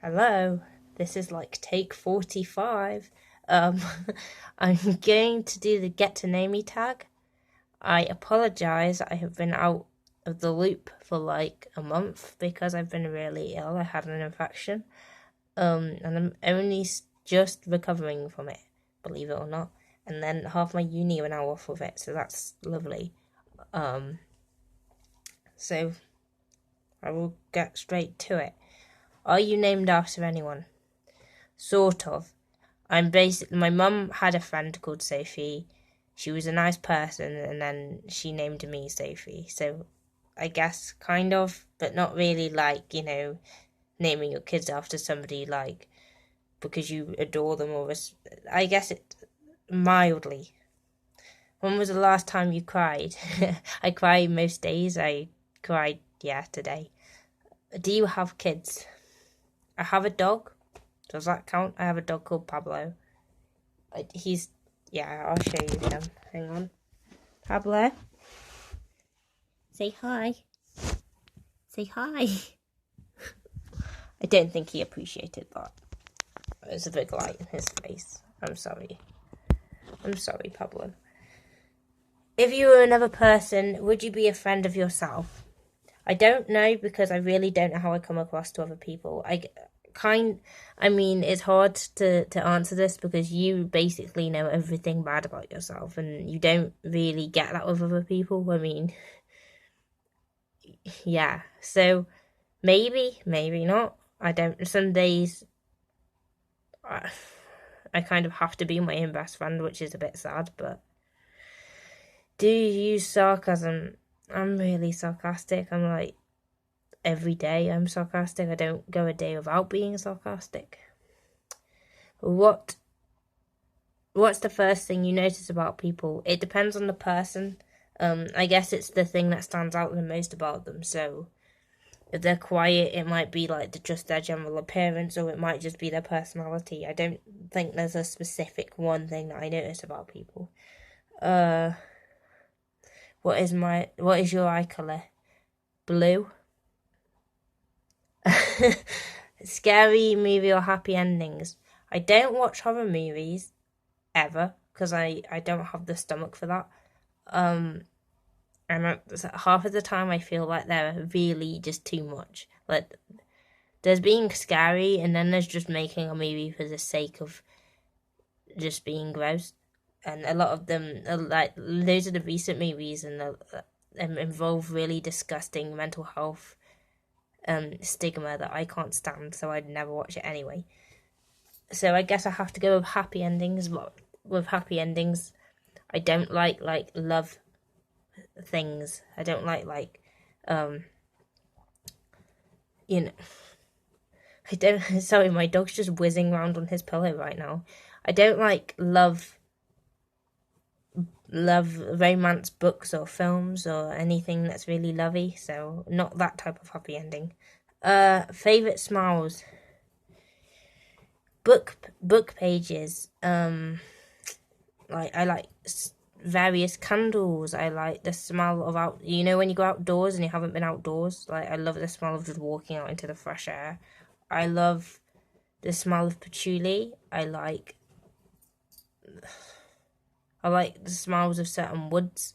Hello, this is like take 45. Um, I'm going to do the get to know me tag. I apologize, I have been out of the loop for like a month because I've been really ill. I had an infection. And I'm only just recovering from it, believe it or not. And then half my uni are now off of it, so that's lovely. Um, so I will get straight to it. Are you named after anyone? Sort of. I'm basically my mum had a friend called Sophie. She was a nice person, and then she named me Sophie. So I guess kind of, but not really like naming your kids after somebody like because you adore them or I guess it mildly. When was the last time you cried? I cry most days. I cried today. Do you have kids? I have a dog. Does that count? I have a dog called Pablo. He's I'll show you him. Hang on. Pablo, say hi. Say hi. I don't think he appreciated that. There's a big light in his face. I'm sorry. I'm sorry, Pablo. If you were another person, would you be a friend of yourself? I don't know because I really don't know how I come across to other people. It's hard to answer this because you basically know everything bad about yourself and you don't really get that with other people. Yeah. So maybe not. I don't. Some days I kind of have to be my own best friend, which is a bit sad, but do you use sarcasm? I'm really sarcastic. I'm like, every day I'm sarcastic. I don't go a day without being sarcastic. What's the first thing you notice about people? It depends on the person. I guess it's the thing that stands out the most about them. So if they're quiet, it might be like just their general appearance, or it might just be their personality. I don't think there's a specific one thing that I notice about people. What is your eye color? Blue. Scary movie or happy endings? I don't watch horror movies ever because I don't have the stomach for that. And half of the time I feel like they're really just too much. Like there's being scary, and then there's just making a movie for the sake of just being gross. And a lot of them are like those are the recent movies, and involve really disgusting mental health stigma that I can't stand, so I'd never watch it anyway. So I guess I have to go with happy endings. But with happy endings, I don't like love things. I don't like you know. I don't. Sorry, my dog's just whizzing around on his pillow right now. I don't like love romance books or films or anything that's really lovey. So not that type of happy ending. Favorite smiles. Book pages. Like I like various candles. I like the smell of out. You know when you go outdoors and you haven't been outdoors. Like I love the smell of just walking out into the fresh air. I love the smell of patchouli. I like the smells of certain woods.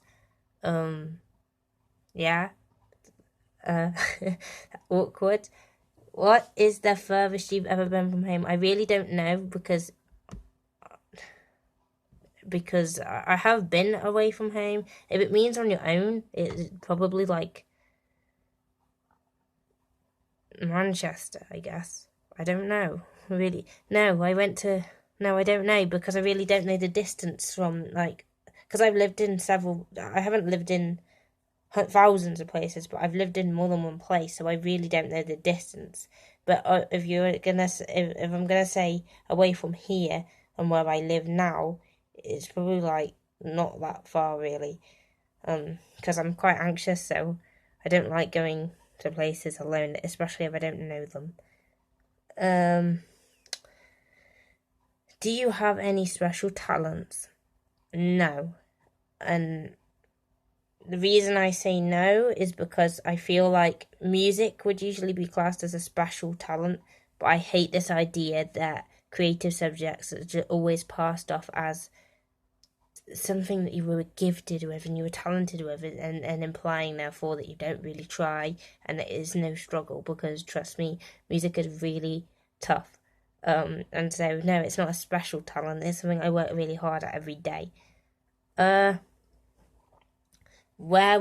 Yeah. Uh, awkward. What is the furthest you've ever been from home? I really don't know because I have been away from home. If it means on your own, it's probably like Manchester, I guess. I don't know, really. No, I don't know because I really don't know the distance from like, because I've lived in I haven't lived in thousands of places, but I've lived in more than one place, so I really don't know the distance. But if I'm gonna say away from here and where I live now, it's probably like not that far really. Because I'm quite anxious, so I don't like going to places alone, especially if I don't know them. Um, do you have any special talents? No, and the reason I say no is because I feel like music would usually be classed as a special talent, But I hate this idea that creative subjects are just always passed off as something that you were gifted with and you were talented with, and implying therefore that you don't really try and it is no struggle, because trust me, music is really tough. And so no, it's not a special talent, it's something I work really hard at every day. Where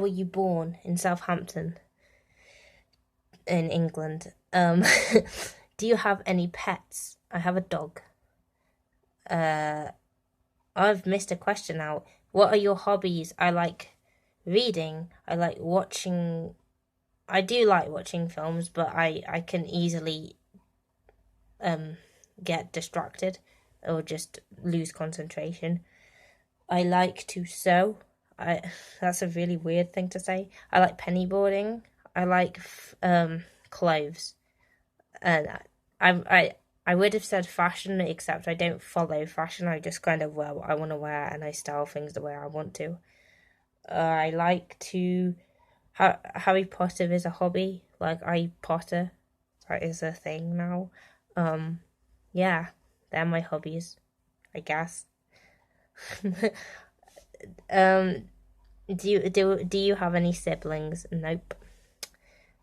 were you born? In Southampton, in England. Do you have any pets? I have a dog. I've missed a question out. What are your hobbies? I like reading. I like watching. I do like watching films, but I can easily get distracted or just lose concentration. I like to sew. That's a really weird thing to say. I like pennyboarding. I like clothes, and I would have said fashion, except I don't follow fashion. I just kind of wear what I want to wear, and I style things the way I want to. I like to. Harry Potter is a hobby. Like, I potter. That is a thing now. Yeah, they're my hobbies, I guess. Do you have any siblings? Nope.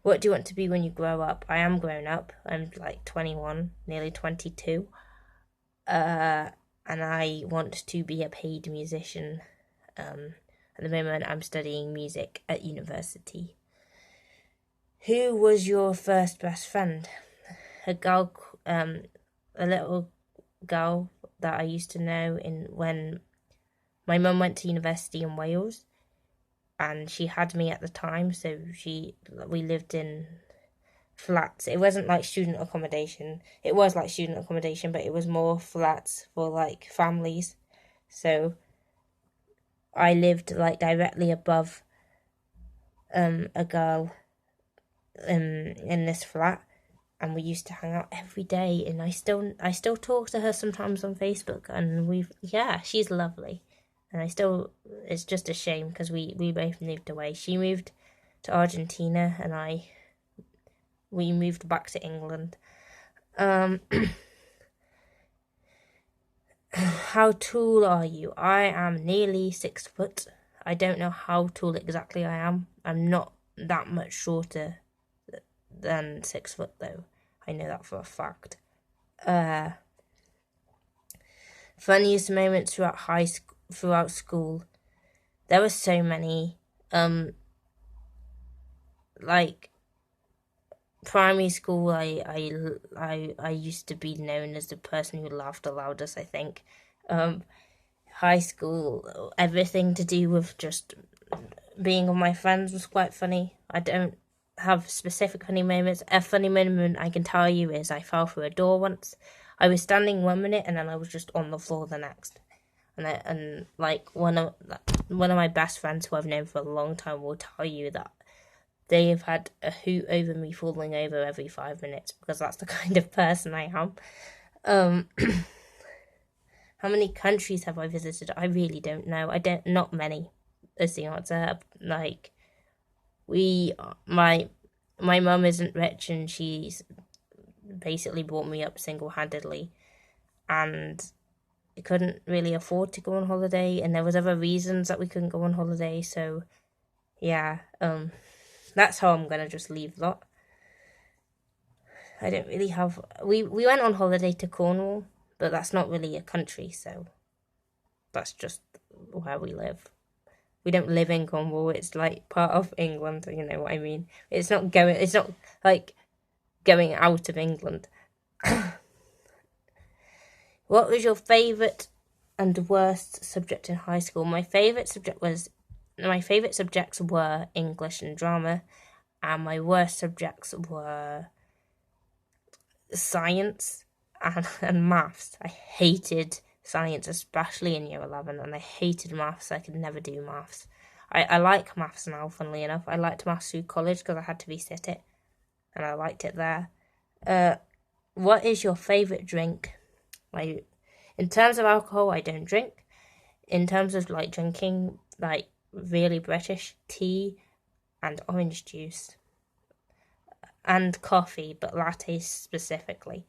What do you want to be when you grow up? I am grown up. I'm like 21, nearly 22. And I want to be a paid musician. At the moment, I'm studying music at university. Who was your first best friend? A girl, a little girl that I used to know when my mum went to university in Wales, and she had me at the time, so we lived in flats. It wasn't like student accommodation. It was like student accommodation, but it was more flats for like families. So I lived like directly above a girl in this flat, and we used to hang out every day, and I still talk to her sometimes on Facebook, and she's lovely. And it's just a shame because we both moved away. She moved to Argentina, and we moved back to England. How tall are you? I am nearly 6 foot. I don't know how tall exactly I am. I'm not that much shorter than 6 foot, though. I know that for a fact. Funniest moments throughout school. There were so many. Like primary school, I used to be known as the person who laughed the loudest, I think. High school, everything to do with just being with my friends was quite funny. I don't have specific funny moments. A funny moment I can tell you is I fell through a door once. I was standing 1 minute and then I was just on the floor the next. And like one of my best friends who I've known for a long time will tell you that they have had a hoot over me falling over every 5 minutes, because that's the kind of person I am. How many countries have I visited? I really don't know. Not many is the answer. Like, my mum isn't rich, and she's basically brought me up single-handedly, and we couldn't really afford to go on holiday, and there was other reasons that we couldn't go on holiday, so yeah, that's how I'm gonna just leave that. I don't really have. We went on holiday to Cornwall, but that's not really a country, so that's just where we live. We don't live in Cornwall. It's like part of England. You know what I mean? It's not like going out of England. What was your favourite and worst subject in high school? My favourite subjects were English and drama, and my worst subjects were science and maths. I hated science, especially in year 11, and I hated maths. I could never do maths. I like maths now, funnily enough. I liked maths through college because I had to resit it, and I liked it there. What is your favourite drink? In terms of alcohol, I don't drink. In terms of like drinking, like really British, tea and orange juice. and coffee, but lattes specifically.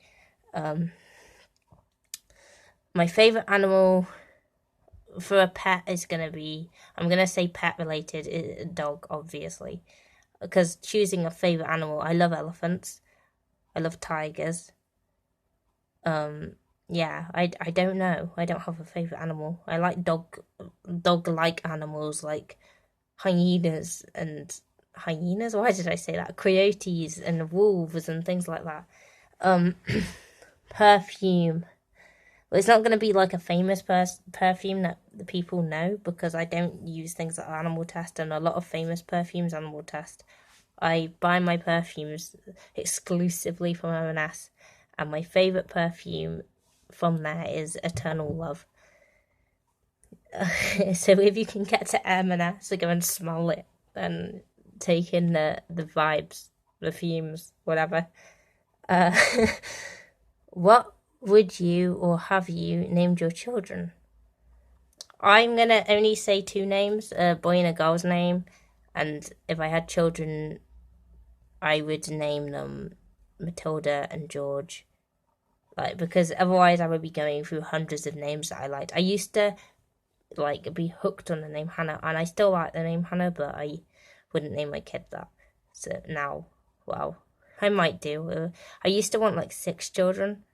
My favorite animal for a pet is gonna be, I'm gonna say pet related, a dog, obviously, because choosing a favorite animal, I love elephants, I love tigers. Yeah, I don't know. I don't have a favorite animal. I like dog like animals like hyenas and hyenas. Why did I say that? Coyotes and wolves and things like that. Um, Perfume. Well, it's not going to be like a famous perfume that the people know because I don't use things that are animal test, and a lot of famous perfumes animal test. I buy my perfumes exclusively from M&S, and my favorite perfume from there is Eternal Love. So if you can get to M&S to go and smell it and take in the vibes, the fumes, whatever. Uh, what would you or have you named your children? I'm gonna only say two names, a boy and a girl's name, and if I had children, I would name them Matilda and George. Like, because otherwise I would be going through hundreds of names that I liked. I used to like be hooked on the name Hannah, and I still like the name Hannah, but I wouldn't name my kid that. So now, well, I might do. I used to want like 6 children,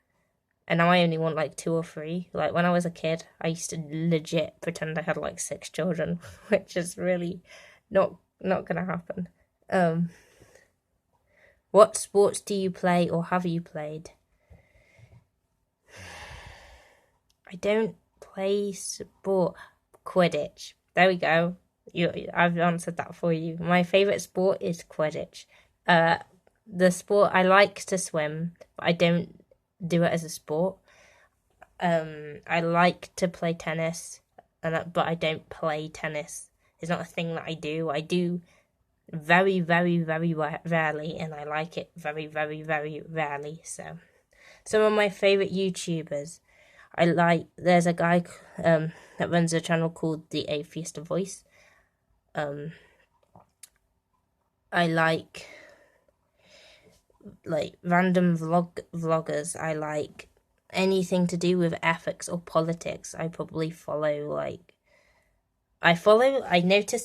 and now I only want like 2 or 3. Like when I was a kid, I used to legit pretend I had like 6 children, which is really not gonna happen. Um, what sports do you play or have you played? I don't play sport. Quidditch. There we go. I've answered that for you. My favorite sport is Quidditch. Uh, the sport I like to swim, but I don't do it as a sport. I like to play tennis, but I don't play tennis. It's not a thing that I do. I do very, very, very rarely, and I like it very, very, very rarely. So, some of my favorite YouTubers. There's a guy that runs a channel called The Atheist Voice. I like random vloggers. I like anything to do with ethics or politics. I noticed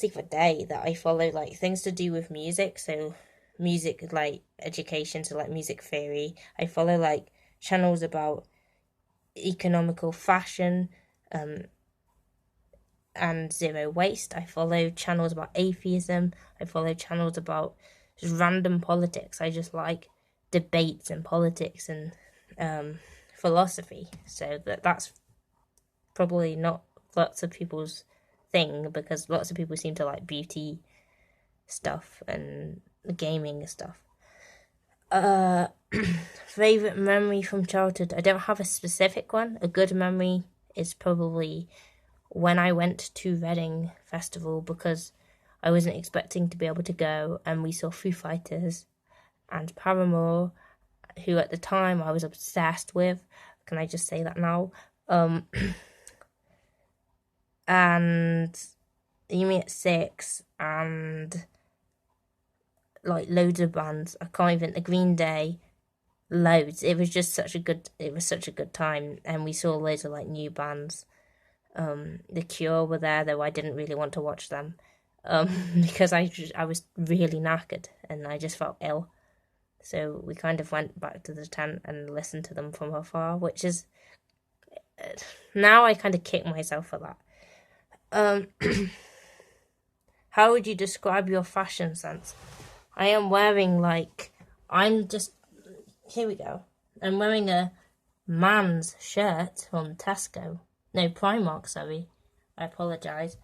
the other day that I follow like things to do with music, so music like education, so like music theory. I follow like channels about economical fashion, and zero waste. I follow channels about atheism. I follow channels about just random politics. I just like debates and politics and philosophy. So that's probably not lots of people's thing because lots of people seem to like beauty stuff and gaming stuff. Favorite memory from childhood? I don't have a specific one. A good memory is probably when I went to Reading Festival because I wasn't expecting to be able to go, and we saw Foo Fighters and Paramore, who at the time I was obsessed with. Can I just say that now? And Yumi at Six and like loads of bands. I can't even, the Green Day, loads. It was such a good time, and we saw loads of like new bands. The Cure were there, though I didn't really want to watch them because I was really knackered and I just felt ill. So we kind of went back to the tent and listened to them from afar, which is now I kind of kick myself for that. How would you describe your fashion sense? I am wearing here we go. I'm wearing a man's shirt from Tesco. No, Primark, sorry. I apologise.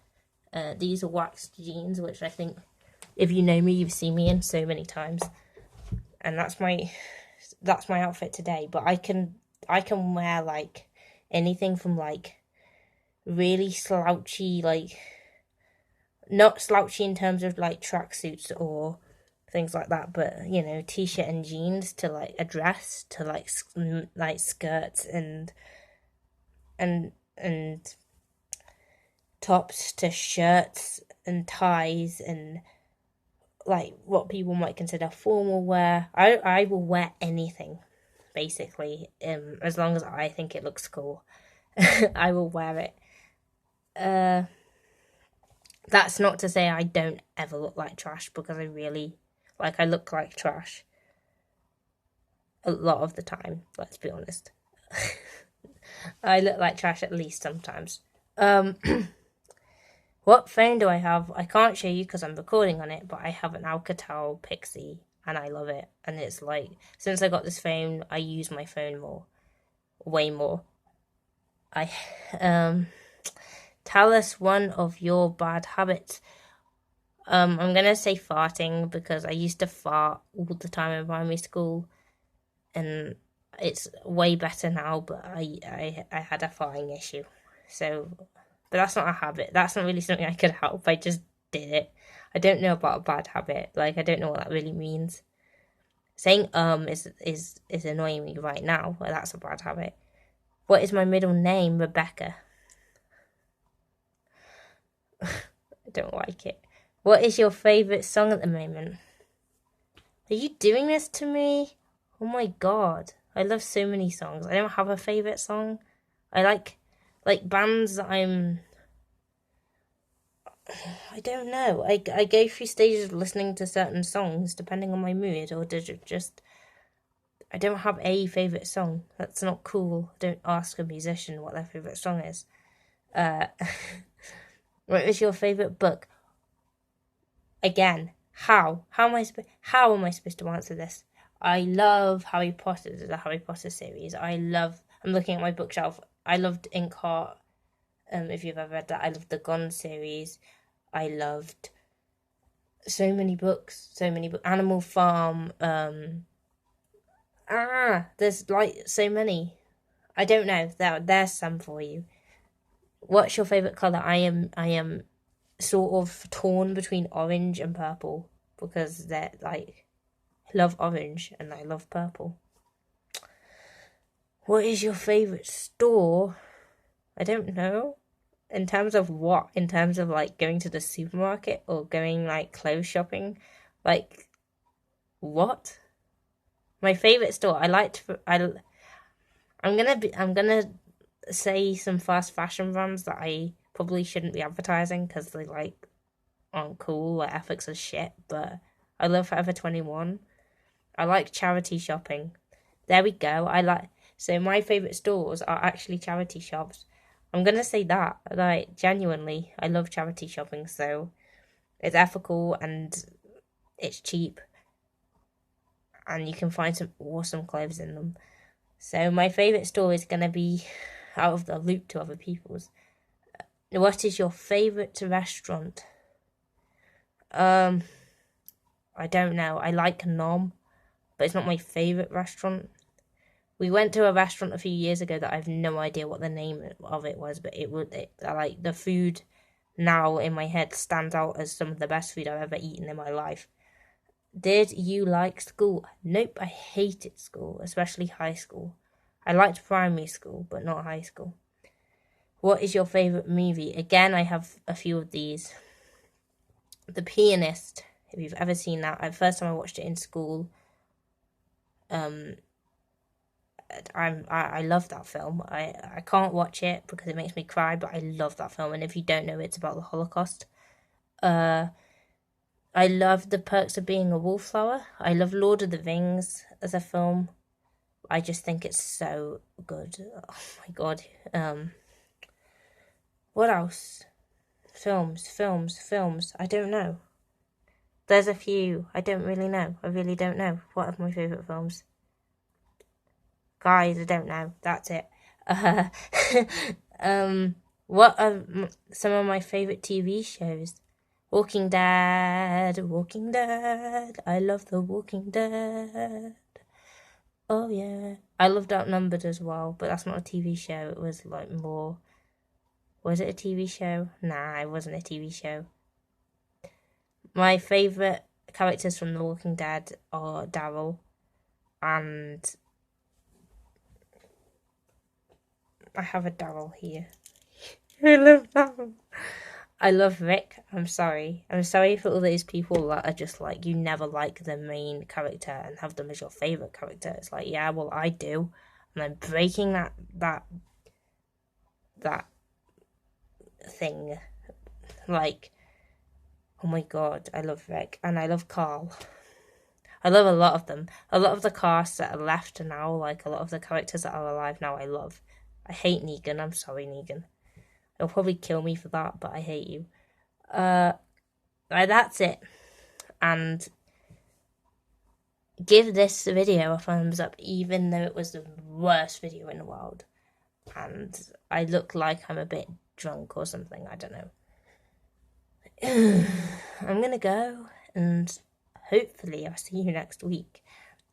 These are waxed jeans, which I think, if you know me, you've seen me in so many times. And that's my outfit today. But I can wear like anything from like really slouchy, like not slouchy in terms of like tracksuits or things like that, but t-shirt and jeans to like a dress to like skirts and tops to shirts and ties and like what people might consider formal wear. I will wear anything, basically, as long as I think it looks cool. I will wear it. That's not to say I don't ever look like trash, because I look like trash a lot of the time, let's be honest. I look like trash at least sometimes. What phone do I have? I can't show you because I'm recording on it, but I have an Alcatel Pixie and I love it. And it's like, since I got this phone, I use my phone more, way more. Tell us one of your bad habits. I'm gonna say farting, because I used to fart all the time in primary school, and it's way better now. But I had a farting issue, so. But that's not a habit. That's not really something I could help. I just did it. I don't know about a bad habit. Like, I don't know what that really means. Saying is annoying me right now. Well, that's a bad habit. What is my middle name? Rebecca. I don't like it. What is your favourite song at the moment? Are you doing this to me? Oh my god. I love so many songs. I don't have a favourite song. I like bands that I don't know. I go through stages of listening to certain songs depending on my mood, or just I don't have a favourite song. That's not cool. Don't ask a musician what their favourite song is. What is your favourite book? Again, how am I supposed to answer this? I love Harry Potter, the Harry Potter series. I'm looking at my bookshelf. I loved Inkheart. If you've ever read that, I loved the Gone series. I loved so many books. Animal Farm. There's like so many. I don't know. There's some for you. What's your favourite colour? I am sort of torn between orange and purple, because they're like, I love orange and I love purple. What is your favourite store? I don't know. In terms of what? In terms of like going to the supermarket or going like clothes shopping? Like, what? My favourite store. I'm gonna say some fast fashion brands that I probably shouldn't be advertising because they like aren't cool, or ethics are shit, but I love Forever 21. I like charity shopping. There we go. So my favourite stores are actually charity shops. I'm gonna say that. Like, genuinely, I love charity shopping, so it's ethical and it's cheap, and you can find some awesome clothes in them. So my favourite store is gonna be out of the loop to other people's. What is your favourite restaurant? I don't know. I like Nom, but it's not my favourite restaurant. We went to a restaurant a few years ago that I have no idea what the name of it was, but I like the food now in my head stands out as some of the best food I've ever eaten in my life. Did you like school? Nope, I hated school, especially high school. I liked primary school, but not high school. What is your favourite movie? Again, I have a few of these. The Pianist, if you've ever seen that. The first time I watched it in school. I love that film. I can't watch it because it makes me cry, but I love that film. And if you don't know, it's about the Holocaust. I love The Perks of Being a Wallflower. I love Lord of the Rings as a film. I just think it's so good. Oh my god. What else? Films. I don't know. There's a few. I don't really know. I really don't know. What are my favourite films? Guys, I don't know. That's it. What are some of my favourite TV shows? Walking Dead. I love The Walking Dead. Oh yeah. I loved Outnumbered as well, but that's not a TV show. It was like more. Was it a TV show? Nah, it wasn't a TV show. My favourite characters from The Walking Dead are Daryl and I have a Daryl here. I love Daryl. I love Rick. I'm sorry. I'm sorry for all those people that are just like, you never like the main character and have them as your favorite character. It's like, yeah, well, I do. And I'm breaking that thing. Like, oh my god, I love Rick and I love Carl. I love a lot of them. A lot of the cast that are left now, like a lot of the characters that are alive now, I love. I hate Negan. I'm sorry, Negan. You'll probably kill me for that, but I hate you. That's it. And give this video a thumbs up, even though it was the worst video in the world. And I look like I'm a bit drunk or something. I don't know. I'm gonna go, and hopefully I'll see you next week.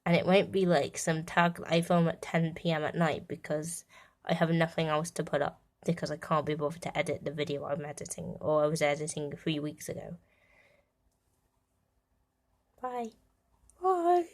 And it won't be like some tag that I film at 10 p.m. at night because I have nothing else to put up because I can't be bothered to edit the video I'm editing or I was editing 3 weeks ago. Bye. Bye.